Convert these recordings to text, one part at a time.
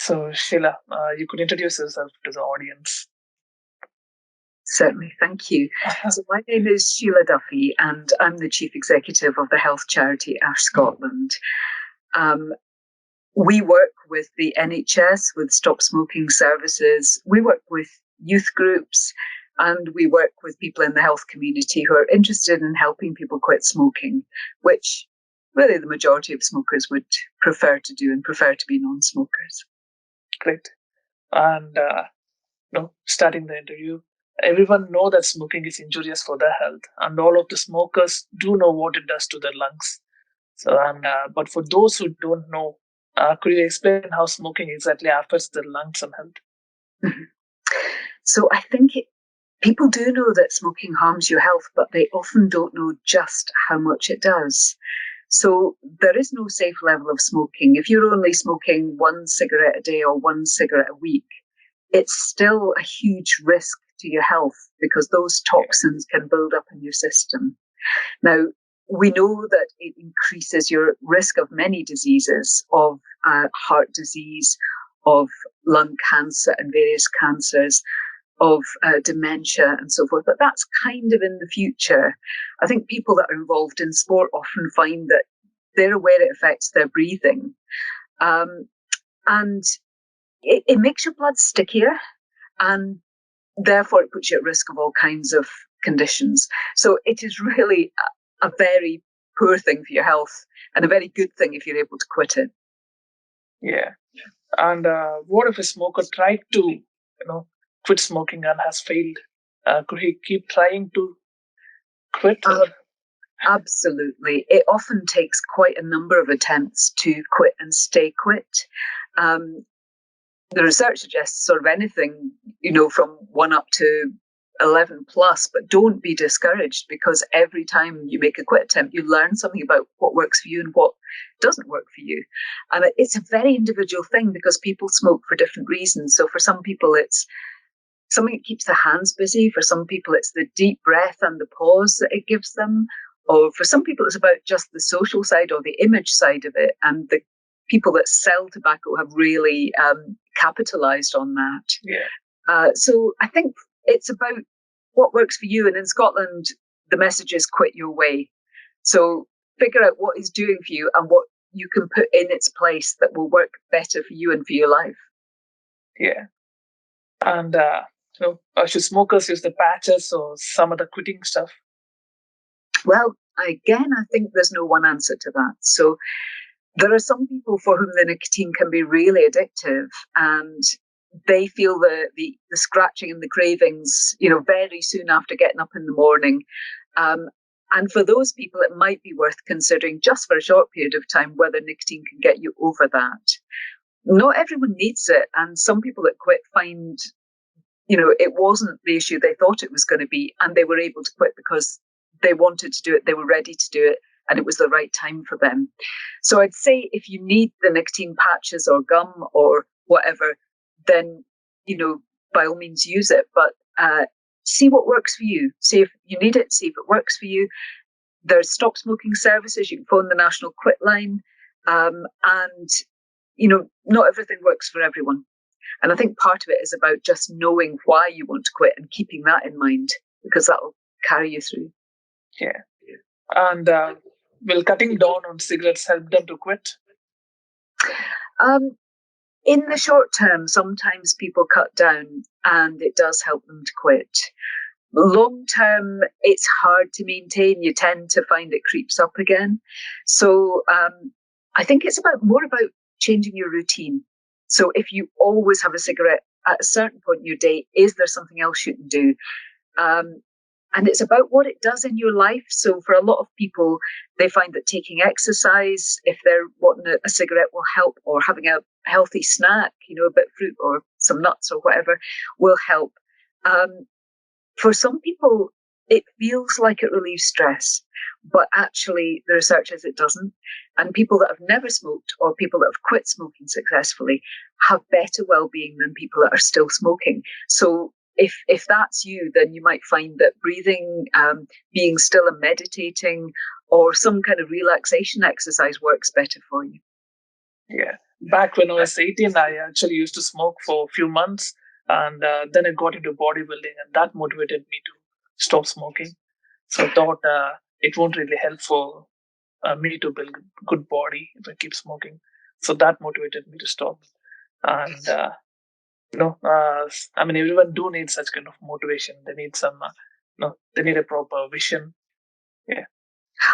So, Sheila, you could introduce yourself to the audience. Certainly, thank you. So my name is Sheila Duffy and I'm the Chief Executive of the health charity Ash Scotland. We work with the NHS, with Stop Smoking Services. We work with youth groups and we work with people in the health community who are interested in helping people quit smoking, which really the majority of smokers would prefer to do and prefer to be non-smokers. Great. And starting the interview, everyone know that smoking is injurious for their health, and all of the smokers do know what it does to their lungs. So, but for those who don't know, could you explain how smoking exactly affects the lungs and health? Mm-hmm. So I think people do know that smoking harms your health, but they often don't know just how much it does. So there is no safe level of smoking. If you're only smoking one cigarette a day or one cigarette a week, it's still a huge risk to your health because those toxins can build up in your system. Now, we know that it increases your risk of many diseases, of heart disease, of lung cancer and various cancers, of dementia and so forth. But that's kind of in the future. I think people that are involved in sport often find that they're aware it affects their breathing. And it makes your blood stickier and therefore it puts you at risk of all kinds of conditions. So it is really a very poor thing for your health and a very good thing if you're able to quit it. Yeah. And what if a smoker tried to, quit smoking and has failed? Could he keep trying to quit? Absolutely. It often takes quite a number of attempts to quit and stay quit. The research suggests sort of anything, from 1 up to 11 plus, but don't be discouraged because every time you make a quit attempt, you learn something about what works for you and what doesn't work for you. And it's a very individual thing because people smoke for different reasons. So for some people, it's something that keeps their hands busy. For some people, it's the deep breath and the pause that it gives them. Or for some people, it's about just the social side or the image side of it. And the people that sell tobacco have really capitalized on that. Yeah. So I think it's about what works for you. And in Scotland, the message is quit your way. So figure out what is doing for you and what you can put in its place that will work better for you and for your life. Yeah. And should smokers use the patches or some other quitting stuff? Well, again, I think there's no one answer to that. So there are some people for whom the nicotine can be really addictive and they feel the scratching and the cravings, very soon after getting up in the morning. And for those people, it might be worth considering just for a short period of time whether nicotine can get you over that. Not everyone needs it. And some people that quit find, it wasn't the issue they thought it was going to be. And they were able to quit because they wanted to do it. They were ready to do it. And it was the right time for them. So I'd say if you need the nicotine patches or gum or whatever, then, by all means use it. But see what works for you. See if you need it. See if it works for you. There's Stop Smoking Services. You can phone the National Quit Line. And, not everything works for everyone. And I think part of it is about just knowing why you want to quit and keeping that in mind, because that'll carry you through. Yeah. And will cutting down on cigarettes help them to quit? In the short term, sometimes people cut down and it does help them to quit. Long term, it's hard to maintain. You tend to find it creeps up again. So I think it's more about changing your routine. So if you always have a cigarette at a certain point in your day, is there something else you can do? And it's about what it does in your life. So for a lot of people, they find that taking exercise, if they're wanting a cigarette, will help, or having a healthy snack, a bit of fruit or some nuts or whatever, will help. For some people, it feels like it relieves stress, but actually the research says it doesn't. And people that have never smoked or people that have quit smoking successfully have better well-being than people that are still smoking. So if that's you, then you might find that breathing, being still and meditating, or some kind of relaxation exercise works better for you. Yeah. back when I was 18, I actually used to smoke for a few months, and then I got into bodybuilding, and that motivated me to stop smoking. So I thought it won't really help for me to build good body if I keep smoking. So that motivated me to stop. And I mean, everyone do need such kind of motivation. They need some, they need a proper vision. Yeah,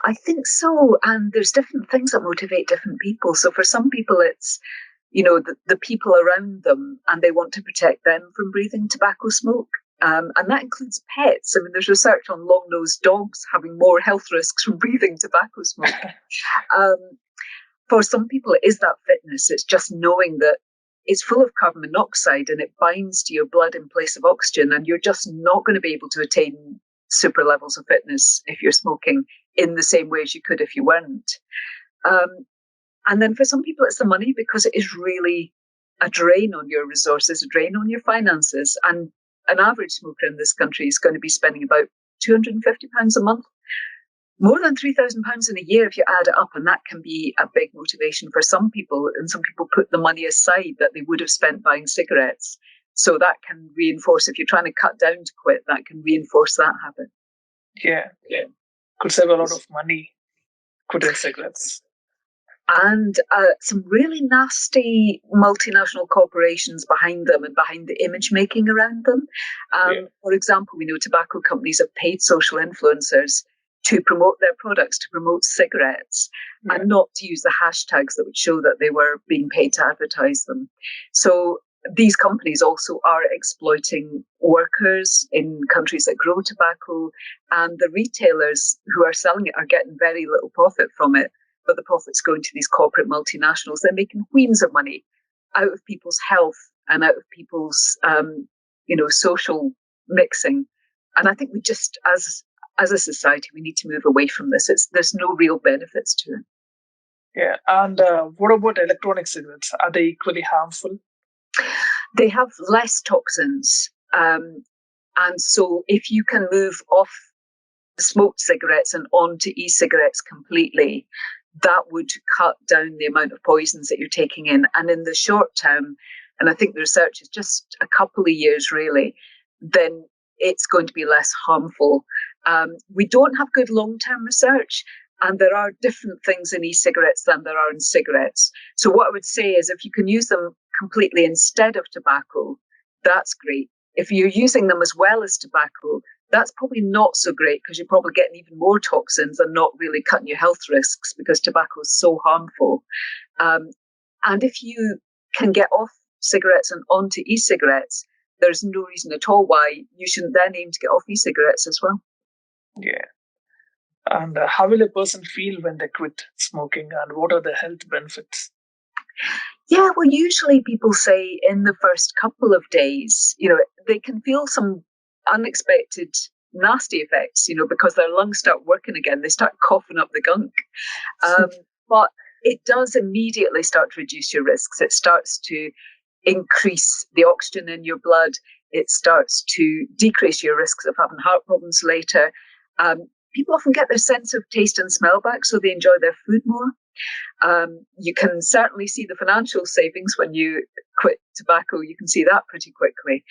I think so. And there's different things that motivate different people. So for some people, it's, the people around them and they want to protect them from breathing tobacco smoke. And that includes pets. I mean, there's research on long-nosed dogs having more health risks from breathing tobacco smoke. Um, for some people, it is that fitness. It's just knowing that it's full of carbon monoxide and it binds to your blood in place of oxygen, and you're just not going to be able to attain super levels of fitness if you're smoking in the same way as you could if you weren't. And then for some people, it's the money, because it is really a drain on your resources, a drain on your finances. And an average smoker in this country is going to be spending about £250 a month, more than £3,000 in a year if you add it up. And that can be a big motivation for some people. And some people put the money aside that they would have spent buying cigarettes. So that can reinforce, if you're trying to cut down to quit, that can reinforce that habit. yeah. Could save a lot of money quitting cigarettes. And some really nasty multinational corporations behind them and behind the image making around them. For example, we know tobacco companies have paid social influencers to promote their products, to promote cigarettes, and not to use the hashtags that would show that they were being paid to advertise them. So these companies also are exploiting workers in countries that grow tobacco, and the retailers who are selling it are getting very little profit from it. But the profit's going to these corporate multinationals. They're making wheens of money out of people's health and out of people's, social mixing. And I think we just, as a society, we need to move away from this. There's no real benefits to it. Yeah, and what about electronic cigarettes? Are they equally harmful? They have less toxins. And so if you can move off smoked cigarettes and onto e-cigarettes completely, that would cut down the amount of poisons that you're taking in. And in the short term, and I think the research is just a couple of years really, then it's going to be less harmful. We don't have good long-term research, and there are different things in e-cigarettes than there are in cigarettes. So what I would say is, if you can use them completely instead of tobacco, that's great. If you're using them as well as tobacco, that's probably not so great, because you're probably getting even more toxins and not really cutting your health risks, because tobacco is so harmful. And if you can get off cigarettes and onto e-cigarettes, there's no reason at all why you shouldn't then aim to get off e-cigarettes as well. Yeah. And how will a person feel when they quit smoking, and what are the health benefits? Yeah, well, usually people say in the first couple of days, they can feel some unexpected nasty effects, because their lungs start working again. They start coughing up the gunk. But it does immediately start to reduce your risks. It starts to increase the oxygen in your blood. It starts to decrease your risks of having heart problems later. People often get their sense of taste and smell back, so they enjoy their food more. You can certainly see the financial savings when you quit tobacco. You can see that pretty quickly.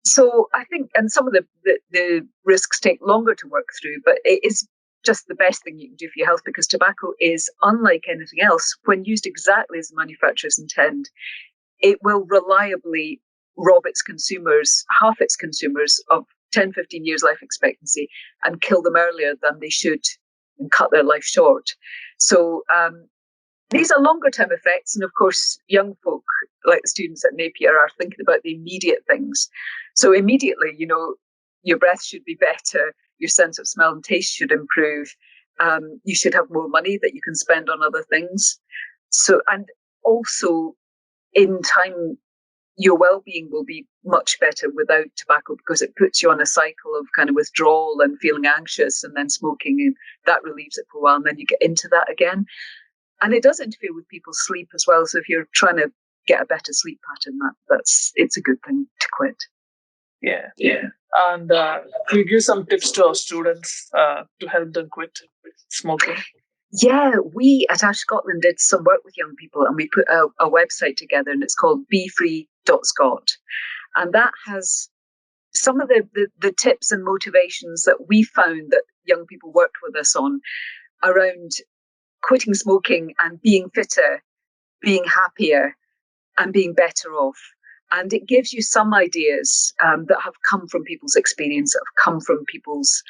So I think, and some of the risks take longer to work through, but it is just the best thing you can do for your health, because tobacco is unlike anything else. When used exactly as the manufacturers intend, it will reliably rob its consumers, half its consumers, of 10, 15 years life expectancy and kill them earlier than they should and cut their life short. So these are longer term effects. And of course, young folk like the students at Napier are thinking about the immediate things. So immediately, your breath should be better, your sense of smell and taste should improve. You should have more money that you can spend on other things. So, and also in time, your well-being will be much better without tobacco, because it puts you on a cycle of kind of withdrawal and feeling anxious, and then smoking, and that relieves it for a while, and then you get into that again. And it does interfere with people's sleep as well. So if you're trying to get a better sleep pattern, it's a good thing to quit. Yeah. And can you give some tips to our students to help them quit smoking? Yeah, we at Ash Scotland did some work with young people, and we put a website together, and it's called BeFree.Scot. And that has some of the tips and motivations that we found that young people worked with us on around quitting smoking and being fitter, being happier, and being better off. And it gives you some ideas that have come from people's experience, that have come from people's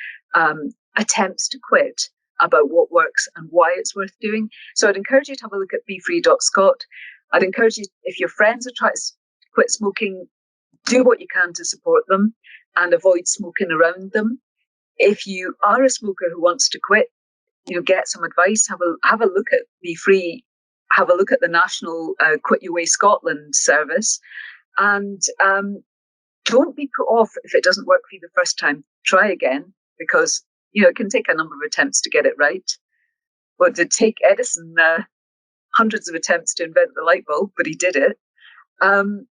attempts to quit, about what works and why it's worth doing. So I'd encourage you to have a look at BeFree.Scot. I'd encourage you, if your friends are trying to quit smoking, do what you can to support them and avoid smoking around them. If you are a smoker who wants to quit, get some advice. Have a look at Be Free. Have a look at the National Quit Your Way Scotland service, and don't be put off if it doesn't work for you the first time. Try again, because it can take a number of attempts to get it right. Well, it did take Edison hundreds of attempts to invent the light bulb, but he did it. And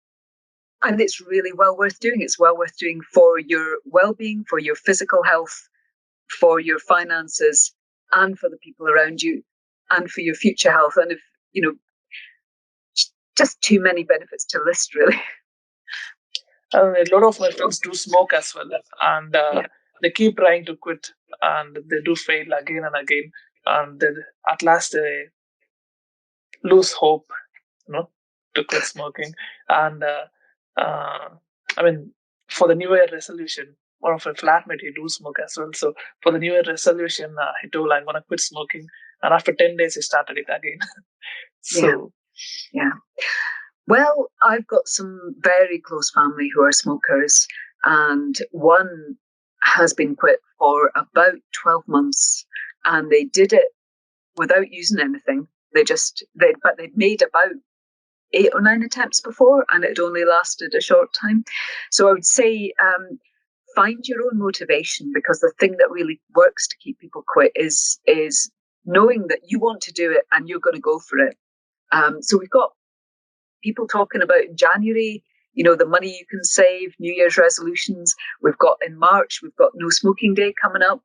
it's really well worth doing. It's well worth doing for your well-being, for your physical health, for your finances, and for the people around you, and for your future health. And if just too many benefits to list, really. A lot of my friends do smoke as well, and they keep trying to quit, and they do fail again and again, and then at last they lose hope, to quit smoking. And I mean, for the New Year resolution, one of my flatmate, he do smoke as well. So for the New Year resolution, he told, I'm gonna quit smoking, and after 10 days, he started it again. So yeah. Well, I've got some very close family who are smokers, and one has been quit for about 12 months, and they did it without using anything. But they'd made about 8 or 9 attempts before, and it only lasted a short time. So I would say find your own motivation, because the thing that really works to keep people quit is knowing that you want to do it and you're going to go for it. So we've got people talking about in January, the money you can save, New Year's resolutions. We've got in March, we've got No Smoking Day coming up.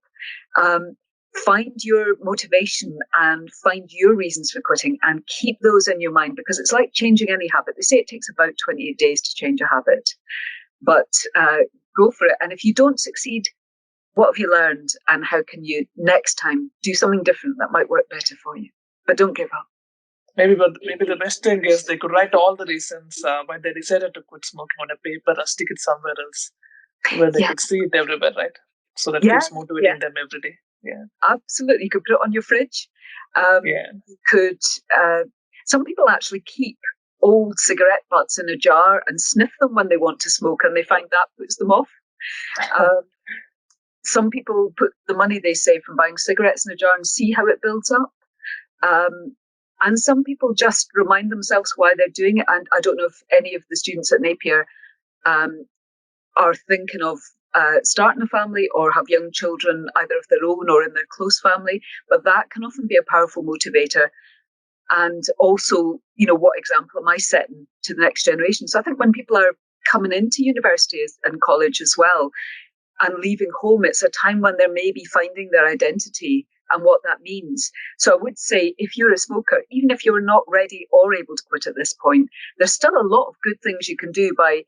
Find your motivation and find your reasons for quitting, and keep those in your mind, because it's like changing any habit. They say it takes about 28 days to change a habit, but go for it. And if you don't succeed, what have you learned, and how can you next time do something different that might work better for you? But don't give up. Maybe the best thing is they could write all the reasons why they decided to quit smoking on a paper or stick it somewhere else where they could see it everywhere, right? So that keeps motivating them every day. Yeah, absolutely. You could put it on your fridge. You could. Some people actually keep old cigarette butts in a jar and sniff them when they want to smoke, and they find that puts them off. Some people put the money they save from buying cigarettes in a jar and see how it builds up. And some people just remind themselves why they're doing it. And I don't know if any of the students at Napier are thinking of starting a family or have young children either of their own or in their close family, but that can often be a powerful motivator. And also, what example am I setting to the next generation? So I think when people are coming into university and college as well and leaving home, it's a time when they're maybe finding their identity and what that means. So I would say, if you're a smoker, even if you're not ready or able to quit at this point, there's still a lot of good things you can do by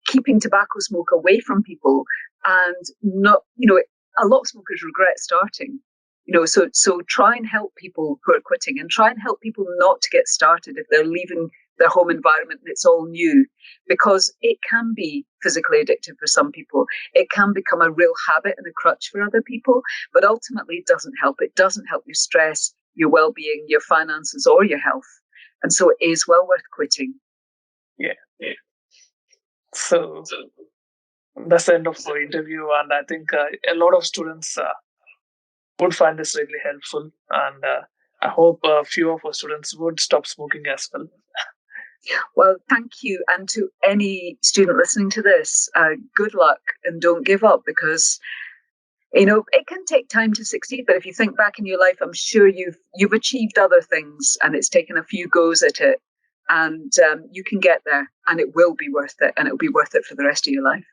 keeping tobacco smoke away from people. And not, a lot of smokers regret starting. So try and help people who are quitting, and try and help people not to get started if they're leaving their home environment and it's all new, because it can be physically addictive for some people. It can become a real habit and a crutch for other people, but ultimately it doesn't help. It doesn't help your stress, your well-being, your finances, or your health. And so it is well worth quitting. Yeah. So that's the end of the interview, and I think a lot of students would find this really helpful, and I hope a few of our students would stop smoking as well. Well, thank you. And to any student listening to this, good luck, and don't give up, because it can take time to succeed. But if you think back in your life, I'm sure you've achieved other things, and it's taken a few goes at it, and you can get there, and it will be worth it, and it'll be worth it for the rest of your life.